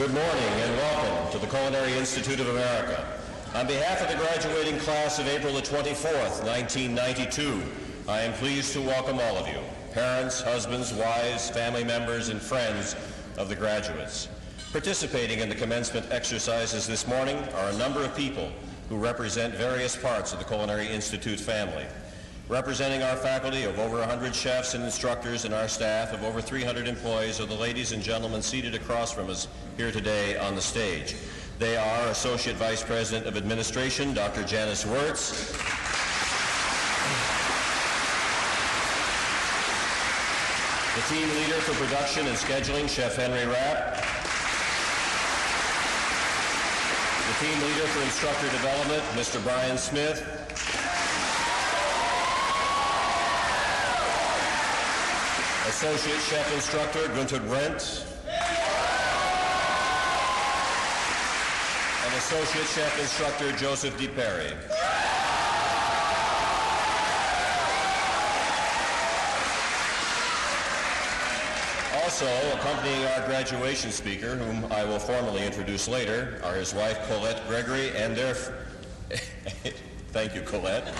Good morning and welcome to the Culinary Institute of America. On behalf of the graduating class of April the 24th, 1992, I am pleased to welcome all of you, parents, husbands, wives, family members, and friends of the graduates. Participating in the commencement exercises this morning are a number of people who represent various parts of the Culinary Institute family. Representing our faculty of over 100 chefs and instructors and our staff of over 300 employees are the ladies and gentlemen seated across from us here today on the stage. They are Associate Vice President of Administration, Dr. Janice Wirtz, the team leader for production and scheduling, Chef Henry Rapp, the team leader for instructor development, Mr. Brian Smith, Associate Chef Instructor Gunther Brent, and Associate Chef Instructor Joseph DePerry. Also accompanying our graduation speaker, whom I will formally introduce later, are his wife Colette Gregory and their thank you, Colette.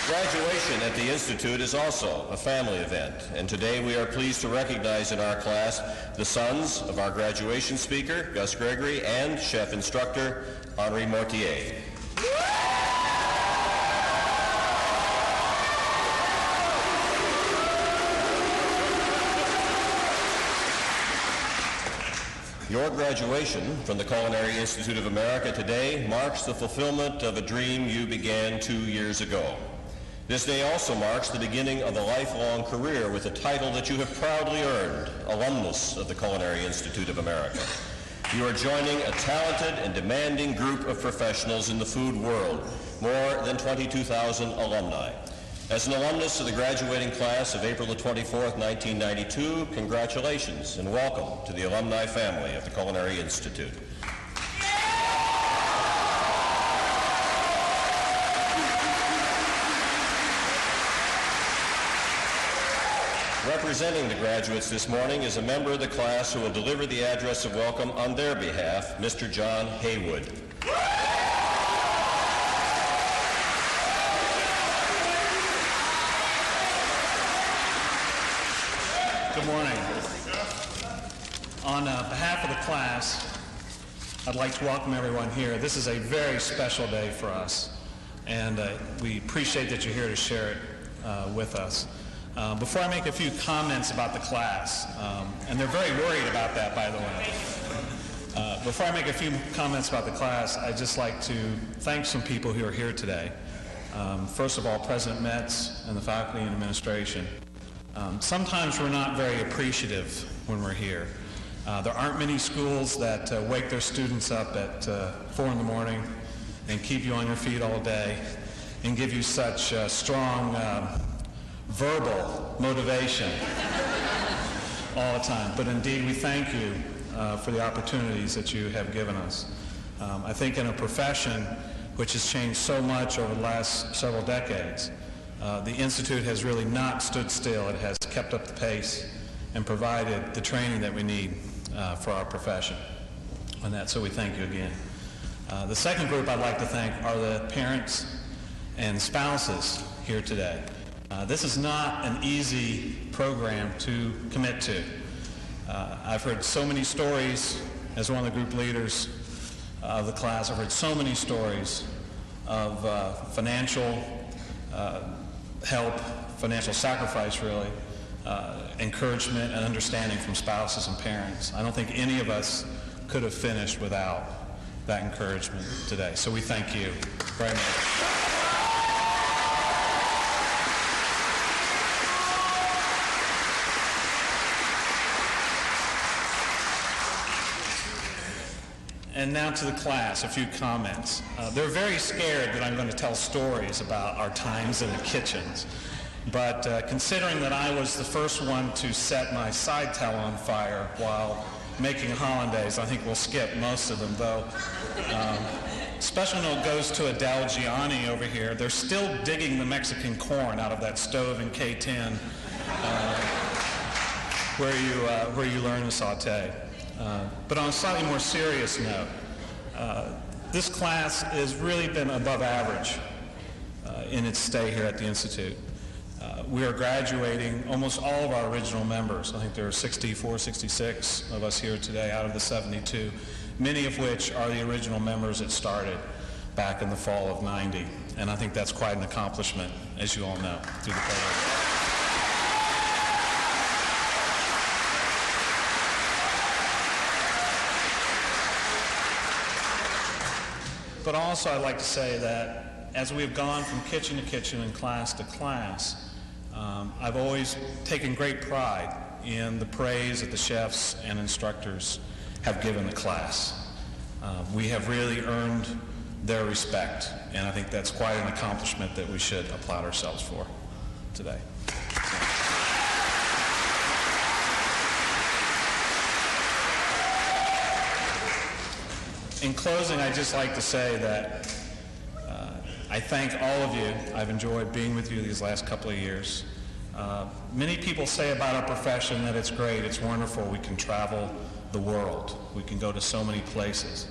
Graduation at the Institute is also a family event, and today we are pleased to recognize in our class the sons of our graduation speaker, Gus Gregory, and chef instructor, Henri Mortier. Your graduation from the Culinary Institute of America today marks the fulfillment of a dream you began 2 years ago. This day also marks the beginning of a lifelong career with a title that you have proudly earned, alumnus of the Culinary Institute of America. You are joining a talented and demanding group of professionals in the food world, more than 22,000 alumni. As an alumnus of the graduating class of April the 24th, 1992, congratulations and welcome to the alumni family of the Culinary Institute. Representing the graduates this morning is a member of the class who will deliver the address of welcome on their behalf, Mr. John Haywood. Good morning. On behalf of the class, I'd like to welcome everyone here. This is a very special day for us, and we appreciate that you're here to share it with us. Before I make a few comments about the class, and they're very worried about that, by the way. Before I make a few comments about the class, I'd just like to thank some people who are here today. First of all, President Metz and the faculty and administration. Sometimes we're not very appreciative when we're here. There aren't many schools that wake their students up at 4 in the morning and keep you on your feet all day and give you such strong verbal motivation all the time. But indeed, we thank you for the opportunities that you have given us. I think in a profession which has changed so much over the last several decades, the Institute has really not stood still. It has kept up the pace and provided the training that we need for our profession. And so we thank you again. The second group I'd like to thank are the parents and spouses here today. This is not an easy program to commit to. I've heard so many stories as one of the group leaders of the class. I've heard so many stories of financial help, financial sacrifice really, encouragement and understanding from spouses and parents. I don't think any of us could have finished without that encouragement today. So we thank you very much. And now to the class, a few comments. They're very scared that I'm going to tell stories about our times in the kitchens. But considering that I was the first one to set my side towel on fire while making hollandaise, I think we'll skip most of them, though. Special note goes to Adele Gianni over here. They're still digging the Mexican corn out of that stove in K10. where you learn to saute. But on a slightly more serious note, this class has really been above average in its stay here at the Institute. We are graduating almost all of our original members. I think there are 64, 66 of us here today out of the 72, many of which are the original members that started back in the fall of '90. And I think that's quite an accomplishment, as you all know, through the program. But also I'd like to say that as we've gone from kitchen to kitchen and class to class, I've always taken great pride in the praise that the chefs and instructors have given the class. We have really earned their respect, and I think that's quite an accomplishment that we should applaud ourselves for today. In closing, I'd just like to say that I thank all of you. I've enjoyed being with you these last couple of years. Many people say about our profession that it's great, it's wonderful, we can travel the world, we can go to so many places.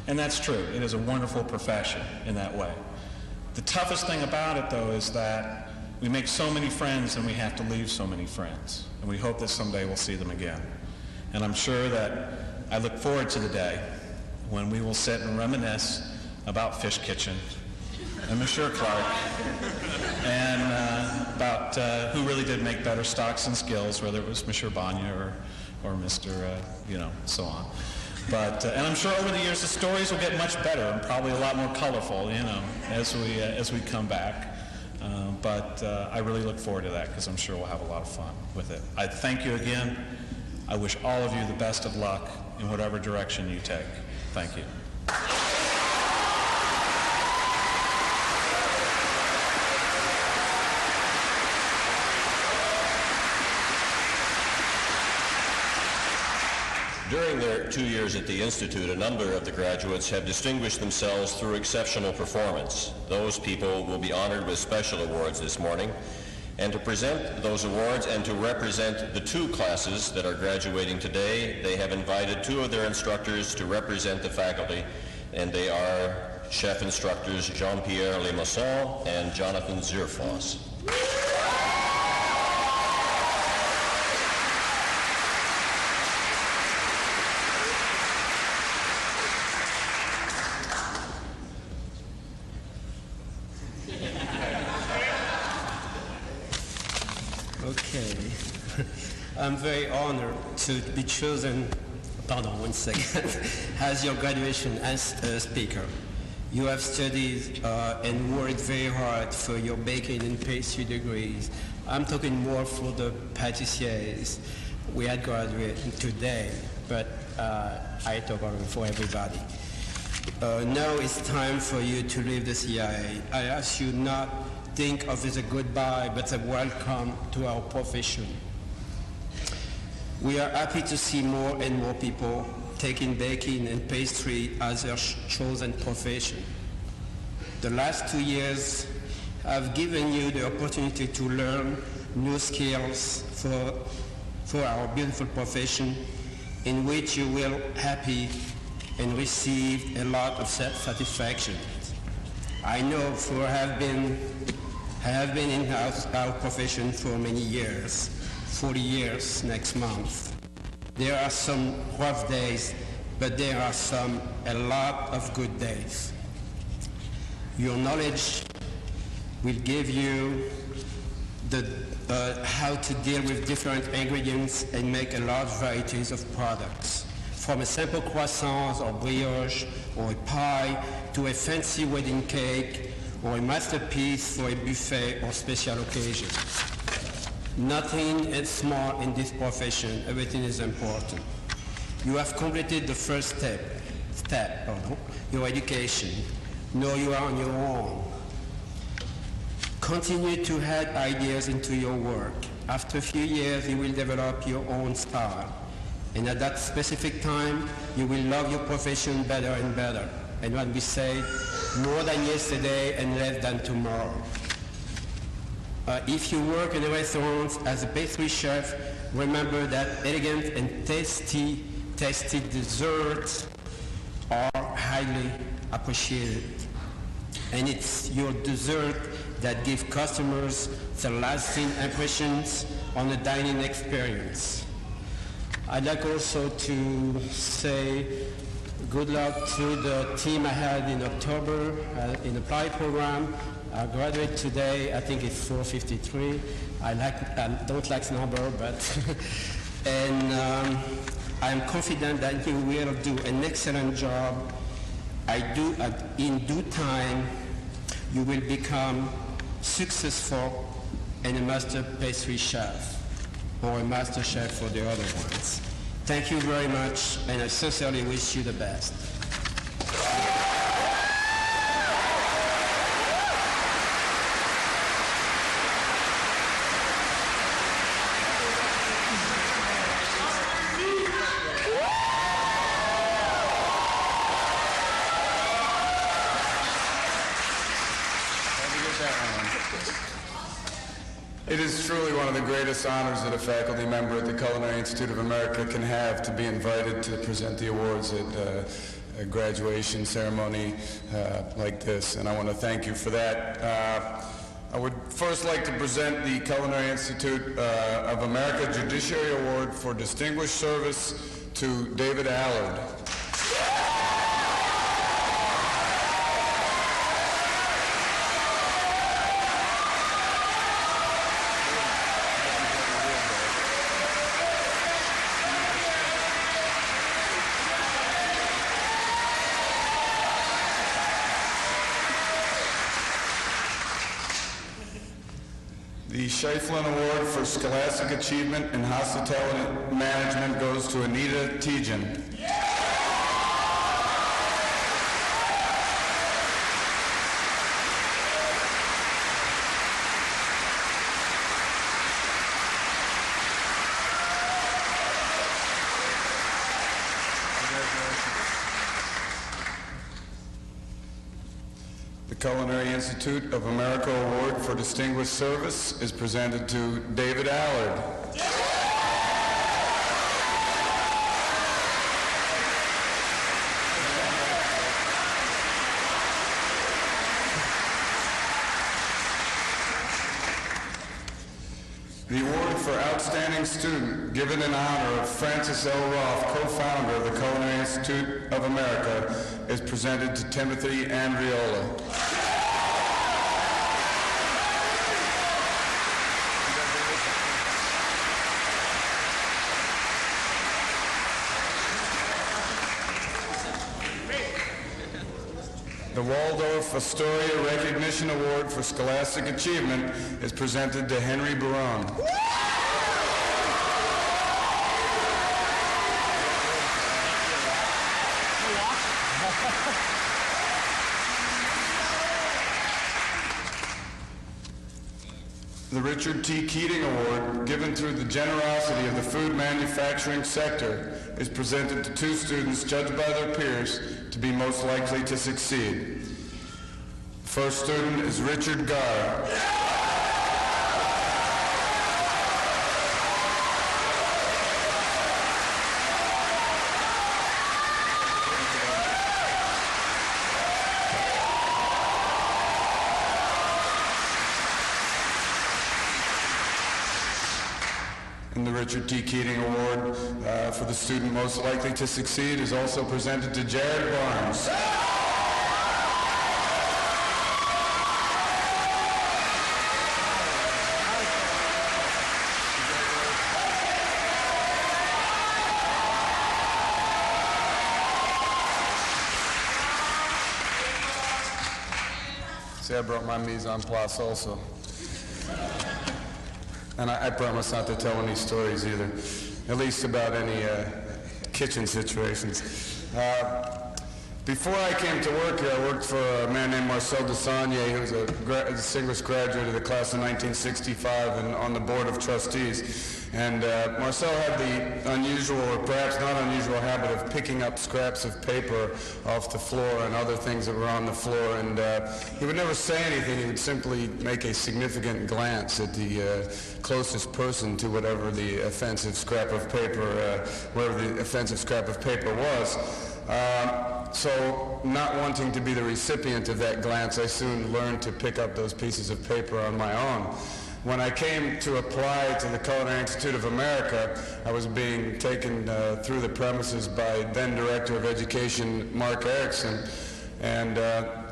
And that's true, it is a wonderful profession in that way. The toughest thing about it, though, is that we make so many friends and we have to leave so many friends. And we hope that someday we'll see them again. And I'm sure that I look forward to the day when we will sit and reminisce about Fish Kitchen and Monsieur Clark and about who really did make better stocks and skills, whether it was Monsieur Bagna or Mr. So on. But and I'm sure over the years the stories will get much better and probably a lot more colorful, as we come back. But I really look forward to that because I'm sure we'll have a lot of fun with it. I thank you again. I wish all of you the best of luck in whatever direction you take. Thank you. During their 2 years at the Institute, a number of the graduates have distinguished themselves through exceptional performance. Those people will be honored with special awards this morning. And to present those awards and to represent the two classes that are graduating today, they have invited two of their instructors to represent the faculty, and they are chef instructors Jean-Pierre Lemasson and Jonathan Zierfoss. Okay. I'm very honored to be chosen, as your graduation speaker. You have studied and worked very hard for your baking and pastry degrees. I'm talking more for the pâtissiers. We had graduated today, but I talk for everybody. Now it's time for you to leave the CIA. I ask you not think of it as a goodbye, but a welcome to our profession. We are happy to see more and more people taking baking and pastry as their chosen profession. The last 2 years have given you the opportunity to learn new skills for our beautiful profession, in which you will happy and receive a lot of satisfaction. I know, for I have been in our profession for many years, 40 years next month. There are some rough days, but there are a lot of good days. Your knowledge will give you how to deal with different ingredients and make a large varieties of products. From a simple croissant or brioche or a pie to a fancy wedding cake or a masterpiece for a buffet or special occasion. Nothing is small in this profession, everything is important. You have completed the first step, your education. Now you are on your own. Continue to add ideas into your work. After a few years, you will develop your own style. And at that specific time, you will love your profession better and better. And what we say, more than yesterday and less than tomorrow. If you work in a restaurant as a pastry chef, remember that elegant and tasty desserts are highly appreciated. And it's your dessert that gives customers the lasting impressions on the dining experience. I'd like also to say good luck to the team I had in October in the PLI program. I graduated today, I think it's 453. I don't like the number, but and I'm confident that you will do an excellent job. In due time, you will become successful and a master pastry chef or a master chef for the other ones. Thank you very much, and I sincerely wish you the best. It is truly one of the greatest honors that a faculty member at the Culinary Institute of America can have, to be invited to present the awards at a graduation ceremony like this, and I want to thank you for that. I would first like to present the Culinary Institute of America Judiciary Award for Distinguished Service to David Allard. The Schieffelin Award for Scholastic Achievement in Hospitality Management goes to Anita Tejan. The Culinary Institute of America Award for Distinguished Service is presented to David Allard. The award for Outstanding Student, given in honor of Francis L. Roth, co-founder of the Culinary Institute of America, is presented to Timothy Andriola. The Waldorf Astoria Recognition Award for Scholastic Achievement is presented to Henry Barone. The Richard T. Keating Award, given through the generosity of the food manufacturing sector, is presented to two students judged by their peers to be most likely to succeed. First student is Richard Garr. And the Richard T. Keating Award for the student most likely to succeed is also presented to Jared Barnes. See, I brought my mise en place also. And I promise not to tell any stories either, at least about any kitchen situations. Before I came to work here, I worked for a man named Marcel Desagne, who was a distinguished graduate of the class of 1965 and on the board of trustees. And Marcel had the unusual, or perhaps not unusual, habit of picking up scraps of paper off the floor and other things that were on the floor. And he would never say anything. He would simply make a significant glance at the closest person to whatever the offensive scrap of paper, wherever the offensive scrap of paper was. So, not wanting to be the recipient of that glance, I soon learned to pick up those pieces of paper on my own. When I came to apply to the Culinary Institute of America, I was being taken through the premises by then Director of Education, Mark Erickson, and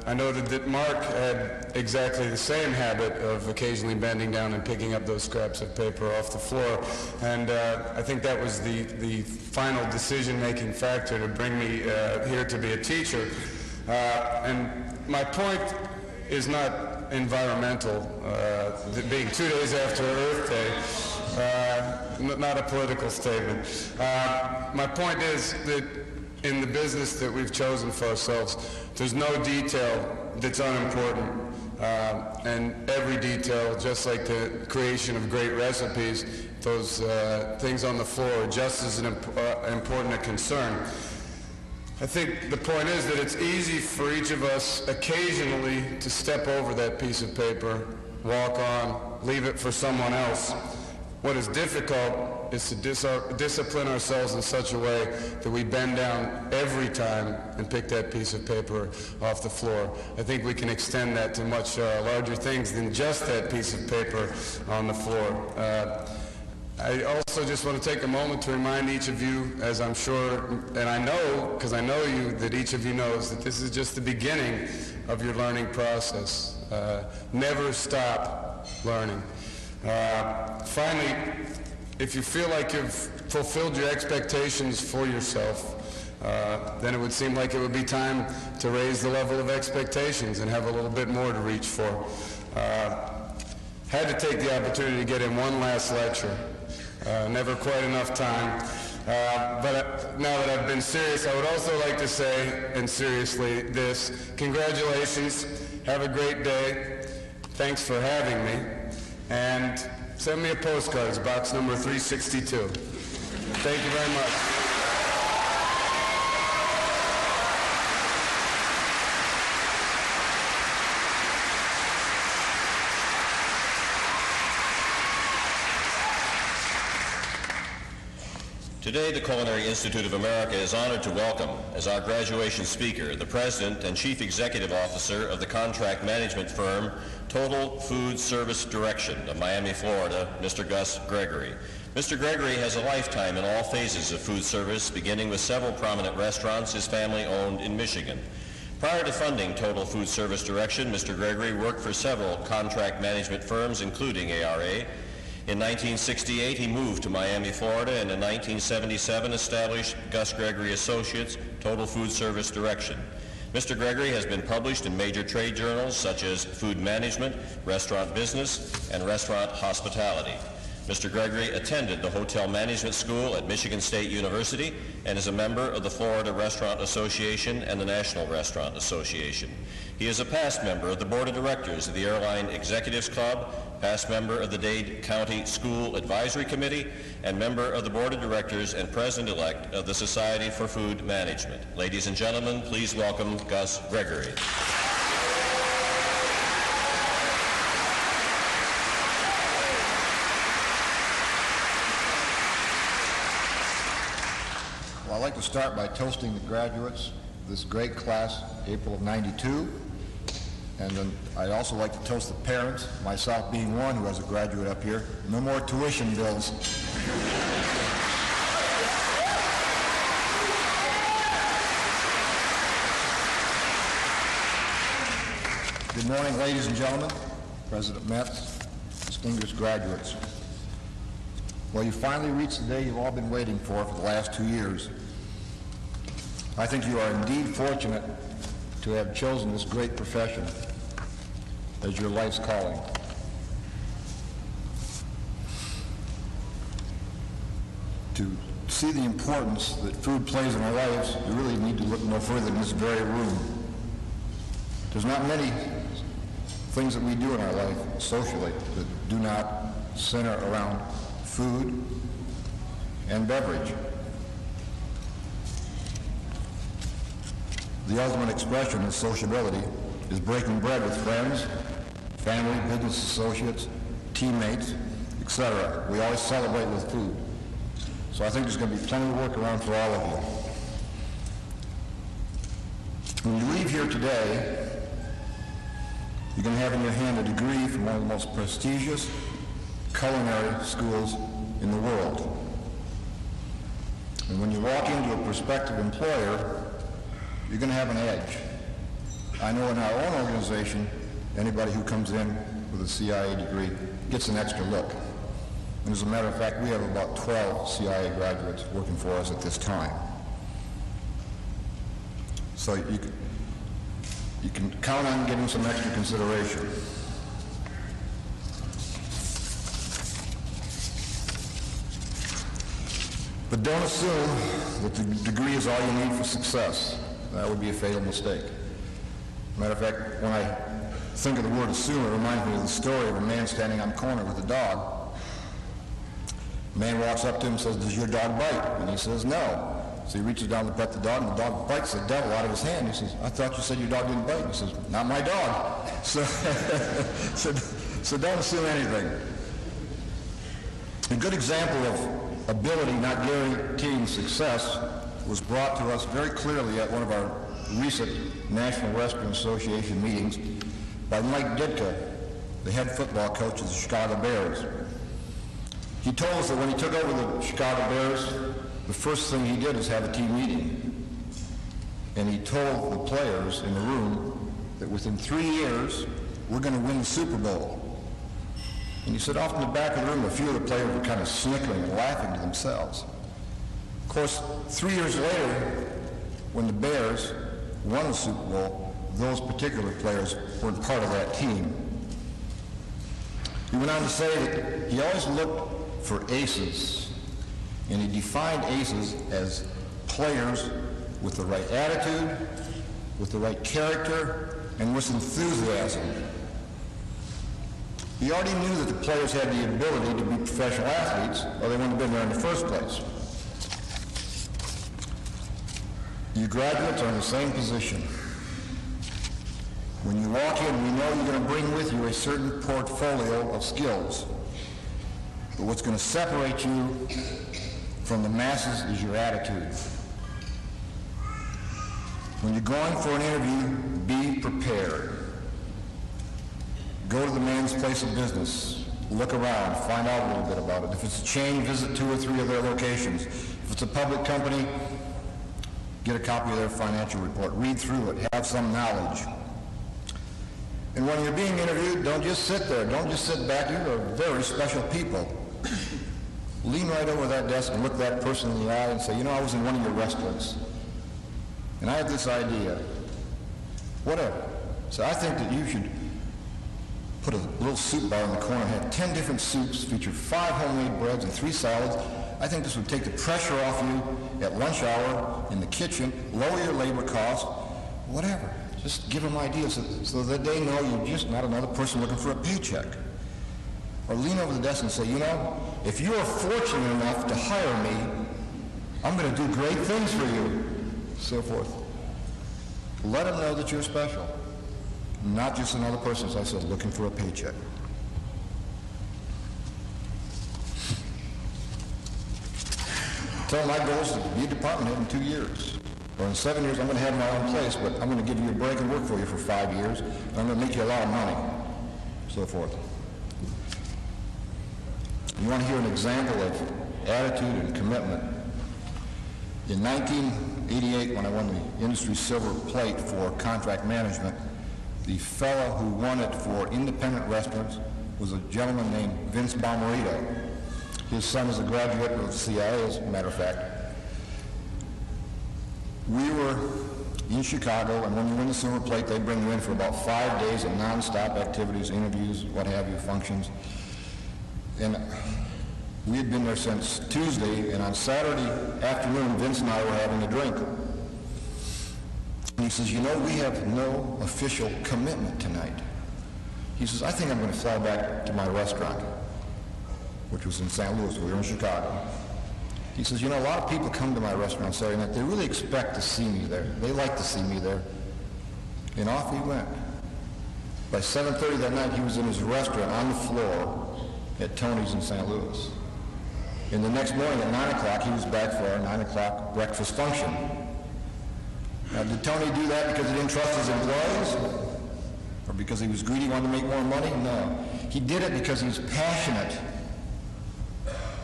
I noted that Mark had exactly the same habit of occasionally bending down and picking up those scraps of paper off the floor. And I think that was the final decision-making factor to bring me here to be a teacher. And my point is not environmental, being 2 days after Earth Day, not a political statement. My point is that in the business that we've chosen for ourselves, there's no detail that's unimportant. And every detail, just like the creation of great recipes, those things on the floor are just as important a concern. I think the point is that it's easy for each of us occasionally to step over that piece of paper, walk on, leave it for someone else. What is difficult is to discipline ourselves in such a way that we bend down every time and pick that piece of paper off the floor. I think we can extend that to much larger things than just that piece of paper on the floor. I also just want to take a moment to remind each of you, as I'm sure, and I know, because I know you, that each of you knows that this is just the beginning of your learning process. Never stop learning. Finally, if you feel like you've fulfilled your expectations for yourself, then it would seem like it would be time to raise the level of expectations and have a little bit more to reach for. Had to take the opportunity to get in one last lecture. Never quite enough time. But now that I've been serious, I would also like to say, and seriously, this: congratulations, have a great day, thanks for having me, and send me a postcard. It's box number 362. Thank you very much. Today, the Culinary Institute of America is honored to welcome, as our graduation speaker, the President and Chief Executive Officer of the contract management firm Total Food Service Direction of Miami, Florida, Mr. Gus Gregory. Mr. Gregory has a lifetime in all phases of food service, beginning with several prominent restaurants his family owned in Michigan. Prior to funding Total Food Service Direction, Mr. Gregory worked for several contract management firms, including ARA. In 1968, he moved to Miami, Florida, and in 1977 established Gus Gregory Associates, Total Food Service Direction. Mr. Gregory has been published in major trade journals such as Food Management, Restaurant Business, and Restaurant Hospitality. Mr. Gregory attended the Hotel Management School at Michigan State University and is a member of the Florida Restaurant Association and the National Restaurant Association. He is a past member of the Board of Directors of the Airline Executives Club, past member of the Dade County School Advisory Committee, and member of the Board of Directors and President-elect of the Society for Food Management. Ladies and gentlemen, please welcome Gus Gregory. Well, I'd like to start by toasting the graduates of this great class, April of '92. And then I'd also like to toast the parents, myself being one who has a graduate up here. No more tuition bills. Good morning, ladies and gentlemen, President Metz, distinguished graduates. Well, you finally reached the day you've all been waiting for the last 2 years. I think you are indeed fortunate to have chosen this great profession as your life's calling. To see the importance that food plays in our lives, you really need to look no further than this very room. There's not many things that we do in our life socially that do not center around food and beverage. The ultimate expression of sociability is breaking bread with friends, family, business associates, teammates, etc. We always celebrate with food. So I think there's going to be plenty of work around for all of you. When you leave here today, you're going to have in your hand a degree from one of the most prestigious culinary schools in the world. And when you walk into a prospective employer, you're going to have an edge. I know in our own organization, anybody who comes in with a CIA degree gets an extra look. And as a matter of fact, we have about 12 CIA graduates working for us at this time. So you can count on getting some extra consideration. But don't assume that the degree is all you need for success. That would be a fatal mistake. Matter of fact, when I think of the word assume, it reminds me of the story of a man standing on the corner with a dog. The man walks up to him and says, "Does your dog bite?" And he says, "No." So he reaches down to pet the dog, and the dog bites the devil out of his hand. He says, "I thought you said your dog didn't bite." He says, "Not my dog." So don't assume anything. A good example of ability not guaranteeing success was brought to us very clearly at one of our recent National Restaurant Association meetings by Mike Ditka, the head football coach of the Chicago Bears. He told us that when he took over the Chicago Bears, the first thing he did was have a team meeting. And he told the players in the room that within 3 years, we're going to win the Super Bowl. And he said off in the back of the room, a few of the players were kind of snickering and laughing to themselves. Of course, 3 years later, when the Bears won the Super Bowl, those particular players weren't part of that team. He went on to say that he always looked for aces, and he defined aces as players with the right attitude, with the right character, and with enthusiasm. He already knew that the players had the ability to be professional athletes, or they wouldn't have been there in the first place. You graduates are in the same position. When you walk in, we know you're going to bring with you a certain portfolio of skills. But what's going to separate you from the masses is your attitude. When you're going for an interview, be prepared. Go to the man's place of business. Look around. Find out a little bit about it. If it's a chain, visit 2 or 3 of their locations. If it's a public company, get a copy of their financial report. Read through it. Have some knowledge. And when you're being interviewed, don't just sit there. Don't just sit back. You are very special people. Lean right over that desk and look that person in the eye and say, "You know, I was in one of your restaurants, and I have this idea." Whatever. So I think that you should put a little soup bar in the corner, have 10 different soups, feature 5 homemade breads and 3 salads. I think this would take the pressure off you at lunch hour, in the kitchen, lower your labor costs, whatever. Just give them ideas so that they know you're just not another person looking for a paycheck. Or lean over the desk and say, "You know, if you are fortunate enough to hire me, I'm going to do great things for you," so forth. Let them know that you're special. Not just another person, as I said, looking for a paycheck. Tell them my goal is to be a department head in 2 years. Or in 7 years, I'm going to have my own place, but I'm going to give you a break and work for you for 5 years, and I'm going to make you a lot of money, so forth. You want to hear an example of attitude and commitment. In 1988, when I won the industry silver plate for contract management, the fellow who won it for independent restaurants was a gentleman named Vince Bomarito. His son is a graduate of the CIA, as a matter of fact. We were in Chicago, and when you win the silver plate, they bring you in for about 5 days of nonstop activities, interviews, what have you, functions. And We had been there since Tuesday, and on Saturday afternoon, Vince and I were having a drink. And he says, you know, we have no official commitment tonight. He says, I think I'm going to fly back to my restaurant, which was in St. Louis. We were in Chicago. He says, you know, a lot of people come to my restaurant Saturday night. They really expect to see me there. They like to see me there. And off he went. By 7:30 that night, he was in his restaurant on the floor at Tony's in St. Louis. And the next morning at 9 o'clock, he was back for our 9 o'clock breakfast function. Now, did Tony do that because he didn't trust his employees? Or because he was greedy, wanted to make more money? No. He did it because he's passionate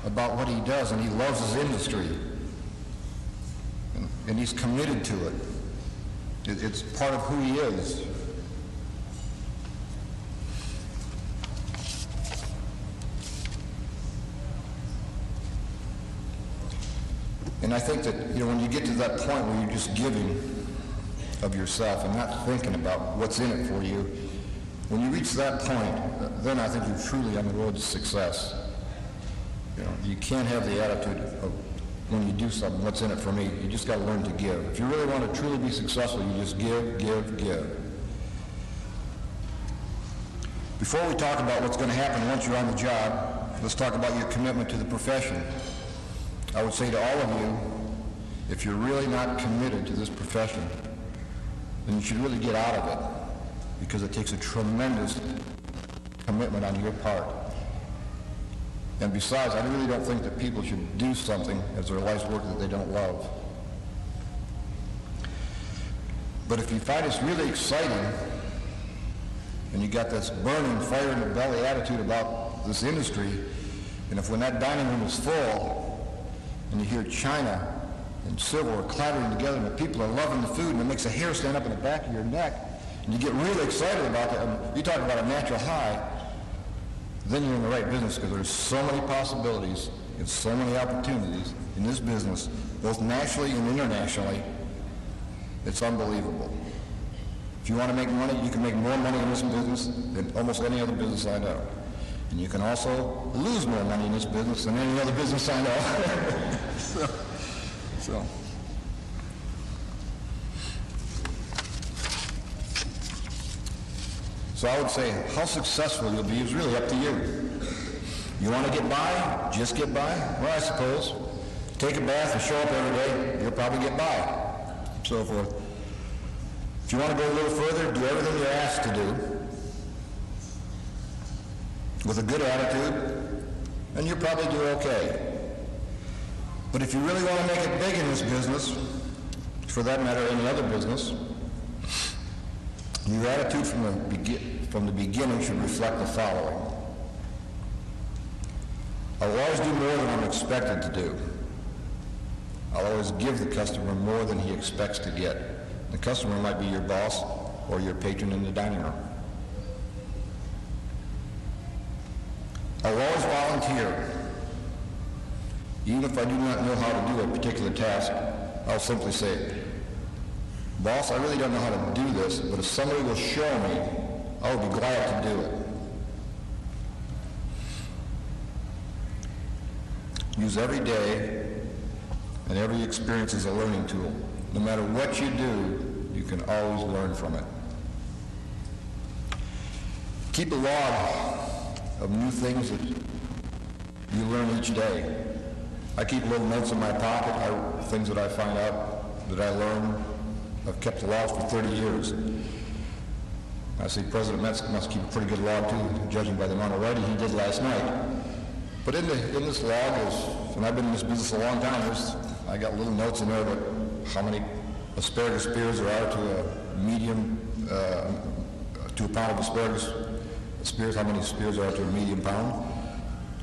about what he does, and he loves his industry. And he's committed to it. It's part of who he is. And I think that, you know, when you get to that point where you're just giving of yourself and not thinking about what's in it for you, when you reach that point, then I think you're truly on the road to success. You know, you can't have the attitude of when you do something, what's in it for me? You just got to learn to give. If you really want to truly be successful, you just give, give, give. Before we talk about what's going to happen once you're on the job, let's talk about your commitment to the profession. I would say to all of you, if you're really not committed to this profession, then you should really get out of it, because it takes a tremendous commitment on your part. And besides, I really don't think that people should do something as their life's work that they don't love. But if you find it's really exciting, and you got this burning fire in the belly attitude about this industry, and if when that dining room is full, and you hear china and silverware clattering together, and the people are loving the food, and it makes a hair stand up in the back of your neck, and you get really excited about that, and you talk about a natural high, then you're in the right business, because there's so many possibilities and so many opportunities in this business, both nationally and internationally. It's unbelievable. If you want to make money, you can make more money in this business than almost any other business I know. And you can also lose more money in this business than any other business I know. So I would say how successful you'll be is really up to you. You want to get by? Just get by? Well, I suppose. Take a bath and show up every day, you'll probably get by. So forth. If you want to go a little further, do everything you're asked to do with a good attitude, and you'll probably do okay. But if you really want to make it big in this business, for that matter, any other business, your attitude from the beginning should reflect the following. I'll always do more than I'm expected to do. I'll always give the customer more than he expects to get. The customer might be your boss or your patron in the dining room. I'll always volunteer. Even if I do not know how to do a particular task, I'll simply say, boss, I really don't know how to do this, but if somebody will show me, I'll be glad to do it. Use every day and every experience as a learning tool. No matter what you do, you can always learn from it. Keep a log of new things that you learn each day. I keep little notes in my pocket, things that I find out that I learn. I've kept the logs for 30 years. I see President Metz must keep a pretty good log too, judging by the amount of writing he did last night. But in this log and I've been in this business a long time, I got little notes in there about how many asparagus spears there are to a medium, to a pound of asparagus spears, how many spears there are to a medium pound,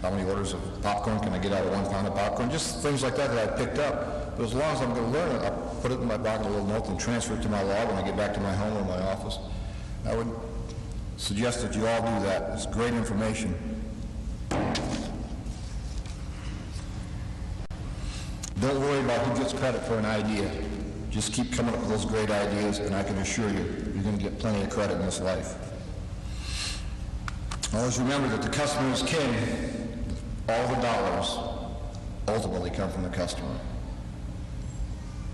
how many orders of popcorn can I get out of 1 pound of popcorn, just things like that I picked up. But as long as I'm going to learn it, I'll put it in my pocket, a little note, and transfer it to my log when I get back to my home or my office. I would suggest that you all do that. It's great information. Don't worry about who gets credit for an idea. Just keep coming up with those great ideas, and I can assure you, you're going to get plenty of credit in this life. Always remember that the customer is king. all the dollars ultimately come from the customer.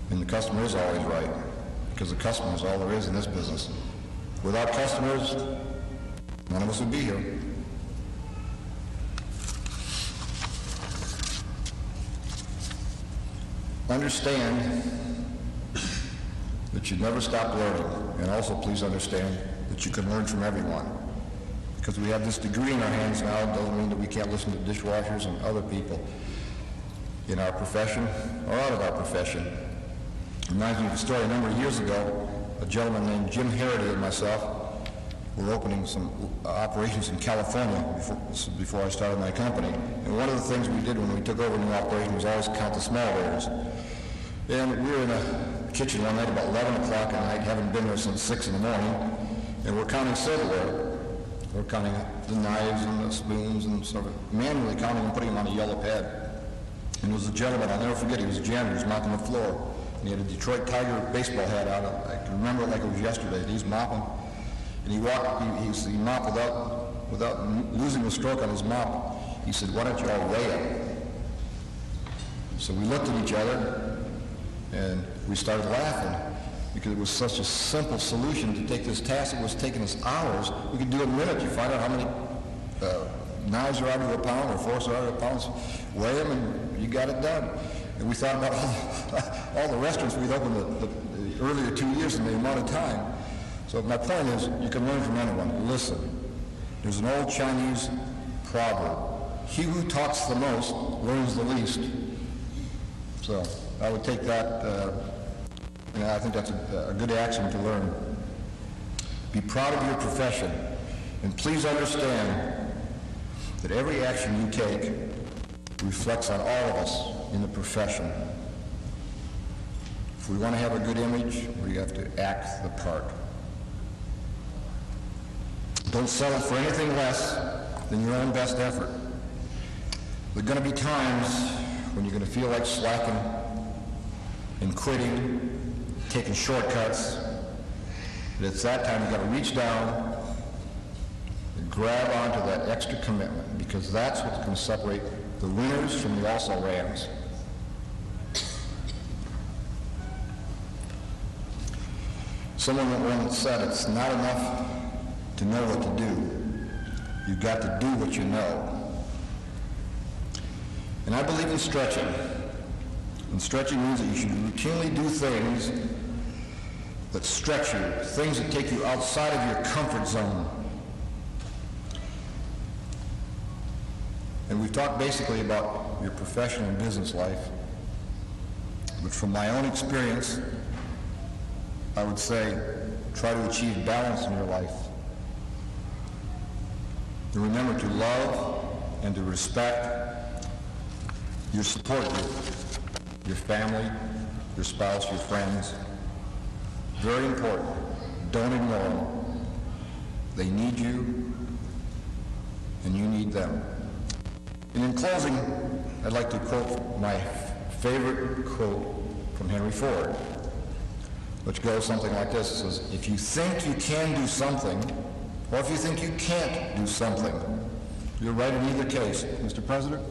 And the customer is always right, because the customer is all there is in this business. Without customers, none of us would be here. Understand that you never stop learning, and also please understand that you can learn from everyone. Because we have this degree in our hands now, it doesn't mean that we can't listen to dishwashers and other people in our profession or out of our profession. It reminds me of a story. A number of years ago, a gentleman named Jim Harity and myself were opening some operations in California before I started my company. And one of the things we did when we took over a new operation was always count the small wares. And we were in a kitchen one night about 11 o'clock at night, having been there since 6 in the morning, and we're counting silverware. We're counting the knives and the spoons and sort of manually counting and putting them on a yellow pad. And there was a gentleman, I'll never forget, he was a janitor, he was mopping the floor. And he had a Detroit Tiger baseball hat on. I can remember it like it was yesterday. He's mopping. And he mopped without losing a stroke on his mop. He said, "Why don't you all weigh him?" So we looked at each other and we started laughing because it was such a simple solution to take this task that was taking us hours. We could do it in a minute. You find out how many knives are out of a pound or forks are out of a pound, weigh them, and you got it done. And we thought about all the restaurants we'd opened the earlier 2 years and the amount of time. So my point is, you can learn from anyone. Listen, there's an old Chinese proverb, he who talks the most learns the least. So I would take that, and I think that's a good axiom to learn. Be proud of your profession, and please understand that every action you take reflects on all of us in the profession. If we want to have a good image, we have to act the part. Don't settle for anything less than your own best effort. There are going to be times when you're going to feel like slacking and quitting, taking shortcuts. But it's that time you've got to reach down and grab onto that extra commitment, because that's what's going to separate the winners from the also-rans. Someone once said it's not enough to know what to do. You've got to do what you know. And I believe in stretching. And stretching means that you should routinely do things that stretch you, things that take you outside of your comfort zone. And we've talked basically about your professional and business life. But from my own experience, I would say try to achieve balance in your life. And remember to love and to respect your support group, your family, your spouse, your friends. Very important. Don't ignore them. They need you, and you need them. And in closing, I'd like to quote my favorite quote from Henry Ford, which goes something like this. It says, if you think you can do something, or if you think you can't do something, you're right in either case. Mr. President?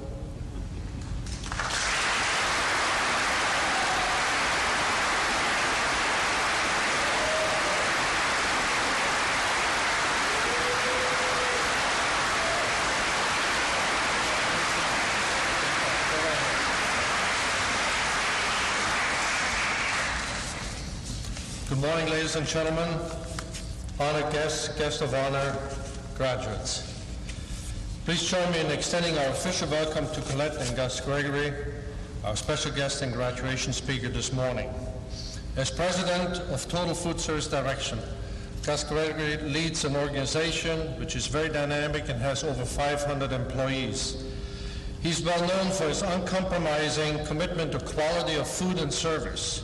Good morning, ladies and gentlemen, honored guests, guests of honor, graduates. Please join me in extending our official welcome to Colette and Gus Gregory, our special guest and graduation speaker this morning. As president of Total Food Service Direction, Gus Gregory leads an organization which is very dynamic and has over 500 employees. He's well known for his uncompromising commitment to quality of food and service,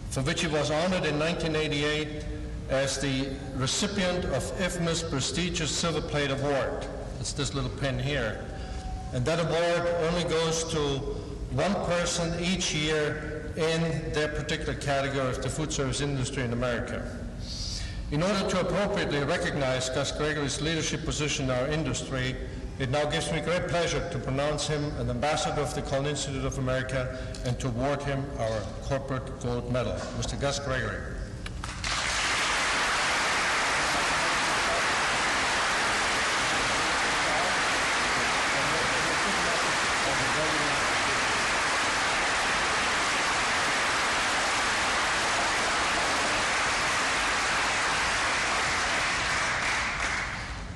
for which he was honored in 1988 as the recipient of IFMA's prestigious Silver Plate Award. It's this little pin here. And that award only goes to one person each year in their particular category of the food service industry in America. In order to appropriately recognize Gus Gregory's leadership position in our industry, It now gives me great pleasure to pronounce him an ambassador of the Culinary Institute of America and to award him our corporate gold medal. Mr. Gus Gregory.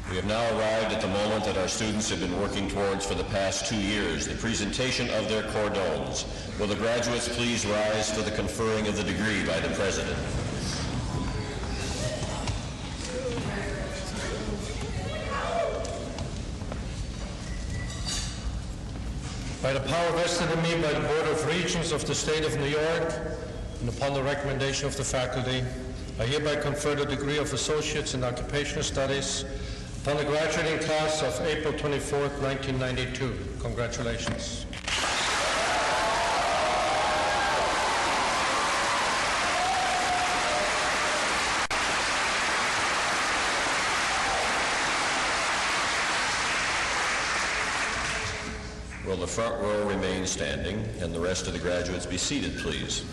We have now arrived at the moment that our students have been working towards for the past 2 years, the presentation of their cordons. Will the graduates please rise for the conferring of the degree by the President? By the power vested in me by the Board of Regents of the State of New York, and upon the recommendation of the faculty, I hereby confer the degree of Associates in Occupational Studies upon the graduating class of April 24th, 1992. Congratulations. Will the front row remain standing and the rest of the graduates be seated, please?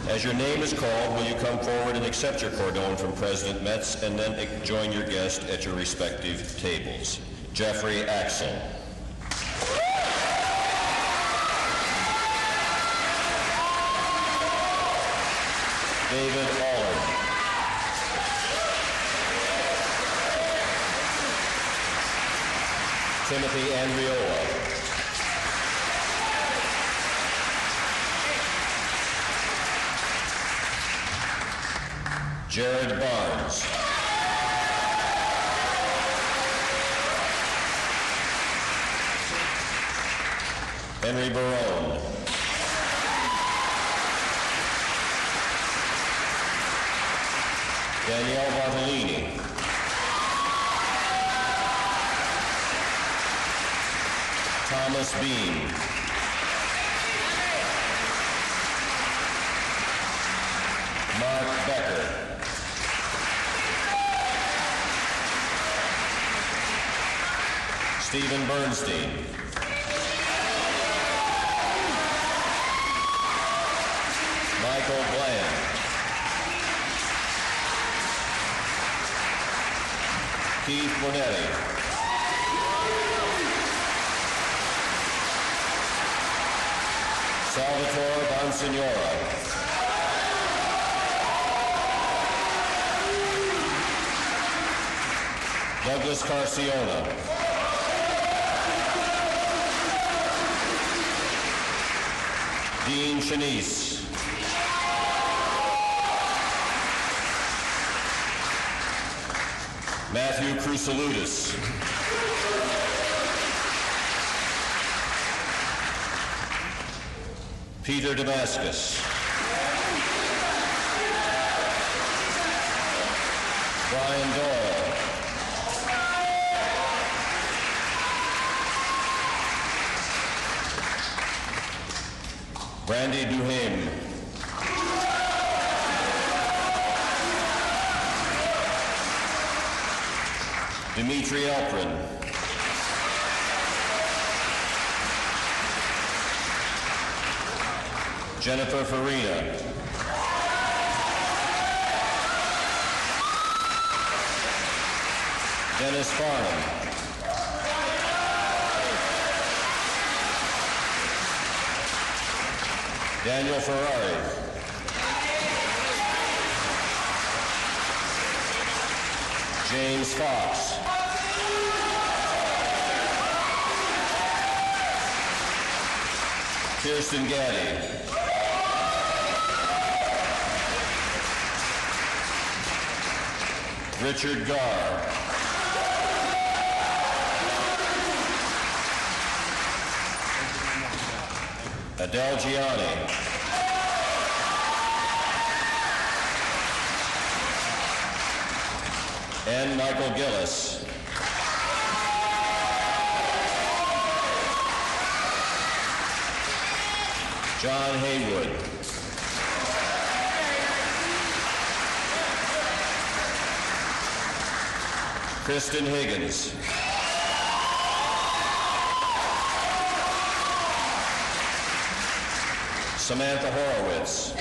As your name is called, will you come forward and accept your cordon from President Metz and then join your guest at your respective tables? Jeffrey Axel. David Allard. Timothy Andriola. Jared Barnes. Henry Barone. Danielle Bartolini. Thomas Bean. Mark Becker. Stephen Bernstein. Michael Bland. Keith Bonetti. Salvatore Bonsignora. Douglas Carciona. Dean Shanice. Matthew Crusaludis. Peter Damascus. Brian Doyle. Brandy Duhame. Dimitri Elprin. Jennifer Farina. Dennis Farnham. Daniel Ferrari. James Fox. Kirsten Gaddy. Richard Garr. Adele Gianni. And Michael Gillis. John Haywood. Kristen Higgins. Samantha Horowitz.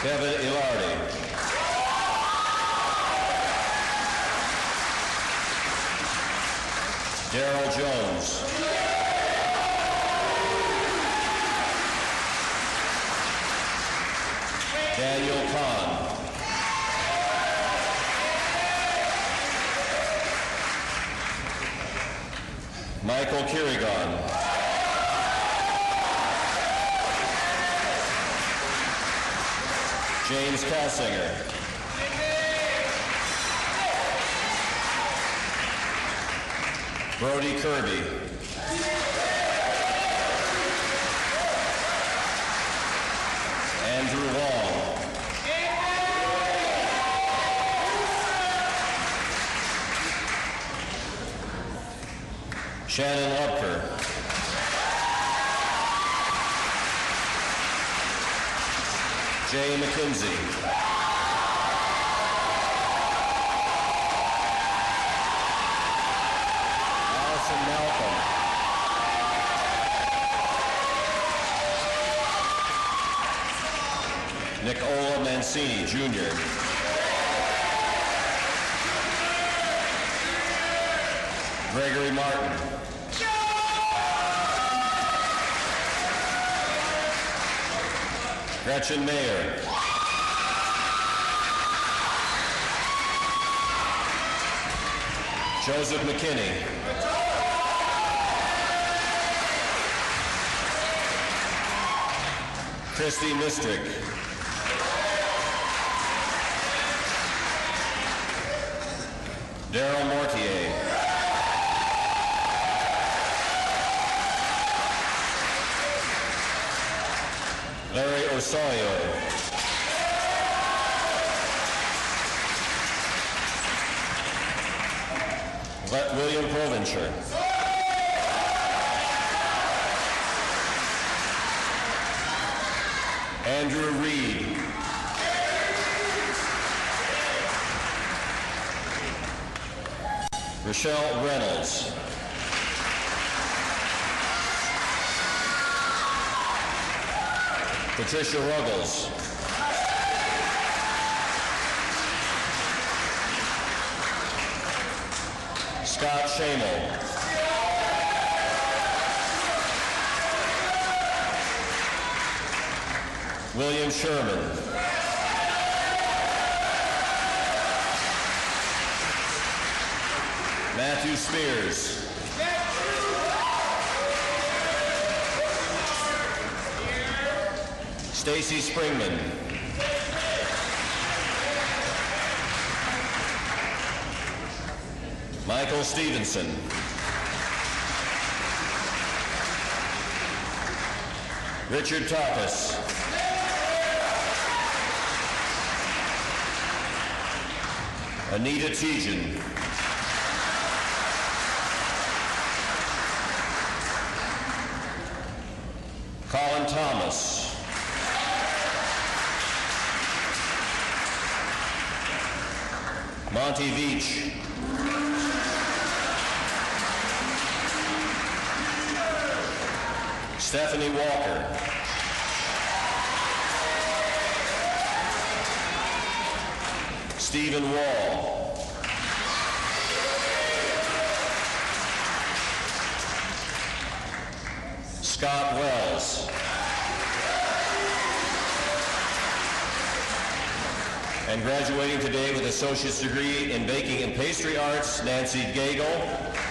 Kevin Ilardi. Daryl Jones. Daniel Kahn. Michael Kirigan. James Kassinger. Brody Kirby. Andrew Wong. Shannon Lupker. Jay McKenzie. Allison Malcolm. Nicola Mancini, Jr. Gregory Martin. Gretchen Mayer. Joseph McKinney. Christy Mistrick. Daryl Mortier. Larry Osorio. William Provencher. Andrew Reed. Rochelle Reynolds. Patricia Ruggles. Scott Shamel. William Sherman. Matthew Spears. Stacy Springman. Michael Stevenson. Richard Tapas. Anita Tejan. Colin Thomas. Monty Veach. Stephanie Walker. Stephen Wall. Scott Wells. And graduating today with associate's degree in baking and pastry arts, Nancy Gagel.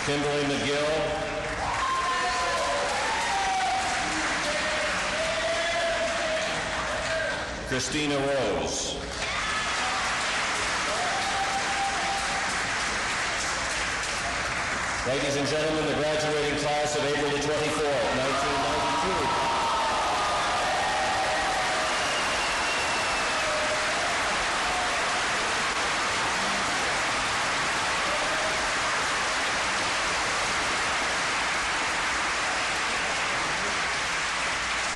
Kimberly McGill. Christina Rose. Ladies and gentlemen, the graduating class of April the 24th,